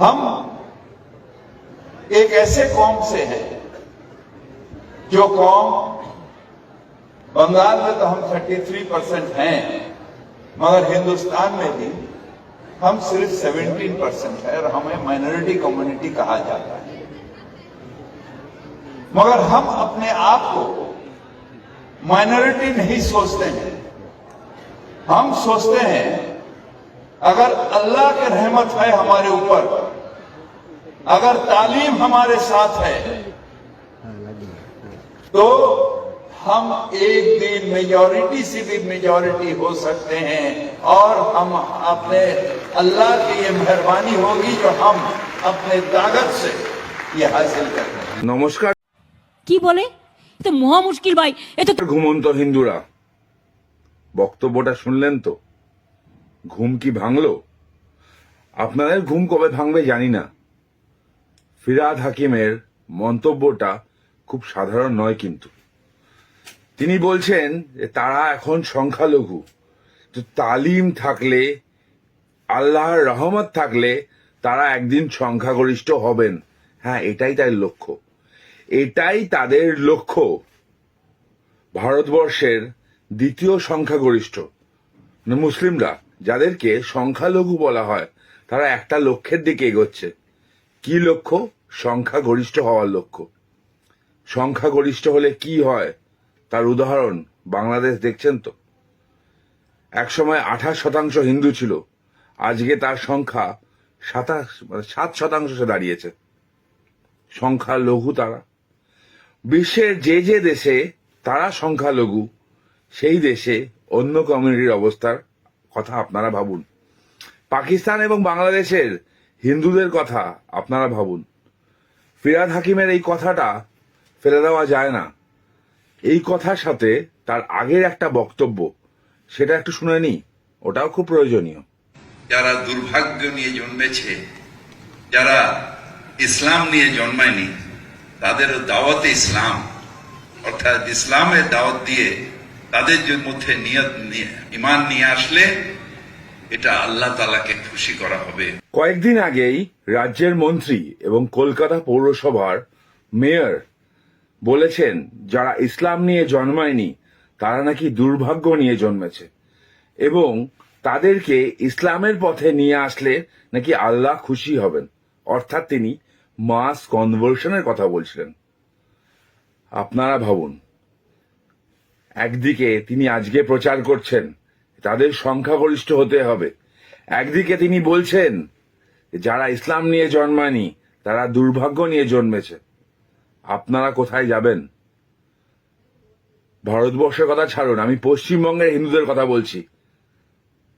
हम एक ऐसे कौम से हैं जो कौम, बंगाल में तो हम 33% हैं, मगर हिंदुस्तान में भी हम सिर्फ 17% है और हमें माइनॉरिटी कम्युनिटी कहा जाता है। मगर हम अपने आप को माइनॉरिटी नहीं सोचते हैं। हम सोचते हैं अगर अल्लाह की रहमत है हमारे ऊपर, अगर तालीम हमारे साथ है, तो हम एक दिन मेजॉरिटी से भी मेजॉरिटी हो सकते हैं और हम अपने अल्लाह की ये मेहरबानी होगी जो हम अपने ताकत से ये हासिल करते हैं। নমস্কার। কি বলে? এ তো মহা মুশকিল ভাই। এ তো ঘুমন্ত হিন্দুরা, বক্তব্যটা শুনলেন তো? ঘুম কি ভাঙলো? আপনাদের ঘুম কবে ভাঙবে জানি না। ফিরহাদ হাকিমের মন্তব্যটা খুব সাধারণ নয়, কিন্তু তিনি বলছেন যে তারা এখন সংখ্যালঘু, তো তালিম থাকলে, আল্লাহর রহমত থাকলে তারা একদিন সংখ্যাগরিষ্ঠ হবেন। হ্যাঁ, এটাই তার লক্ষ্য, এটাই তাদের লক্ষ্য। ভারতবর্ষের দ্বিতীয় সংখ্যাগরিষ্ঠ মুসলিমরা, যাদেরকে সংখ্যালঘু বলা হয়, তারা একটা লক্ষ্যের দিকে এগোচ্ছে। কি লক্ষ্য? সংখ্যাগরিষ্ঠ হওয়ার লক্ষ্য। সংখ্যাগরিষ্ঠ হলে কি হয় তার উদাহরণ বাংলাদেশ দেখছেন তো। একসময় 28% হিন্দু ছিল, আজকে তার সংখ্যা 7% দাঁড়িয়েছে। সংখ্যালঘু তারা। বিশ্বের যে যে দেশে তারা সংখ্যালঘু, সেই দেশে অন্য কমিউনিটির অবস্থার কথা আপনারা ভাবুন। পাকিস্তান এবং বাংলাদেশের হিন্দুদের কথা আপনারা ভাবুন। ফিরহাদ হাকিমের এই কথাটা ফেলে দেওয়া যায় না। এই কথার সাথে তার আগের একটা বক্তব্য, সেটা একটু শুনে নি, ওটাও খুব প্রয়োজনীয়। যারা দুর্ভাগ্য নিয়ে জন্মেছে, যারা ইসলাম নিয়ে জন্মায়নি, তাদেরও দাওয়াতে ইসলাম, অর্থাৎ ইসলামের দাওয়াত দিয়ে তাদের মধ্যে ঈমান নিয়ে আসলে এটা আল্লাহ তাআলাকে খুশি করা হবে। কয়েকদিন আগেই রাজ্যের মন্ত্রী এবং কলকাতা পৌরসভার মেয়র বলেছেন যারা ইসলাম নিয়ে জন্মায়নি তারা নাকি দুর্ভাগ্য নিয়ে জন্মেছে, এবং তাদেরকে ইসলামের পথে নিয়ে আসলে নাকি আল্লাহ খুশি হবেন। অর্থাৎ তিনি মাস কনভার্সনের কথা বলছিলেন। আপনারা ভাবুন, একদিকে তিনি আজকে প্রচার করছেন তাদের সংখ্যাগরিষ্ঠ হতে হবে, একদিকে তিনি বলছেন যারা ইসলাম নিয়ে জন্মায়নি তারা দুর্ভাগ্য নিয়ে জন্মেছে। আপনারা কোথায় যাবেন? ভারতবর্ষের কথা ছাড়ুন, আমি পশ্চিমবঙ্গের হিন্দুদের কথা বলছি।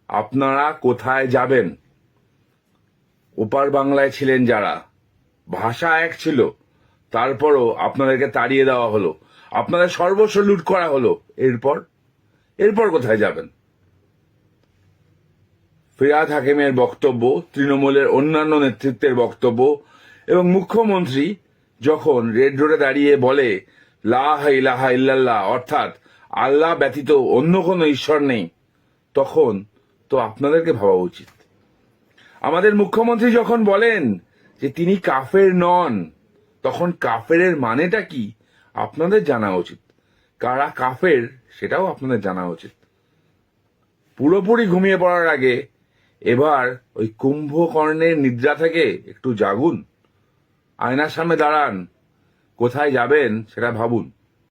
আপনারা কোথায় যাবেন? ওপার বাংলায় ছিলেন যারা, ভাষা এক ছিল, তারপরও আপনাদেরকে তাড়িয়ে দেওয়া হলো, আপনাদের সর্বস্ব লুট করা হলো। এরপর কোথায় যাবেন? ফিরহাদ হাকিমের বক্তব্য, তৃণমূলের অন্যান্য নেতৃত্বের বক্তব্য, এবং মুখ্যমন্ত্রী যখন রেড রোডে দাঁড়িয়ে বলে লা ইলাহা ইল্লাল্লাহ, অর্থাৎ আল্লাহ ব্যতীত অন্য কোনো ঈশ্বর নেই, তখন তো আপনাদেরকে ভাবা উচিত। আমাদের মুখ্যমন্ত্রী যখন বলেন যে তিনি কাফের নন, তখন কাফেরের মানেটা কি আপনাদের জানা উচিত। কারা কাফের সেটাও আপনাদের জানা উচিত। পুরোপুরি ঘুমিয়ে পড়ার আগে এবার ওই কুম্ভকর্ণের নিদ্রা থেকে একটু জাগুন, আয়নার সামনে দাঁড়ান, কোথায় যাবেন সেটা ভাবুন।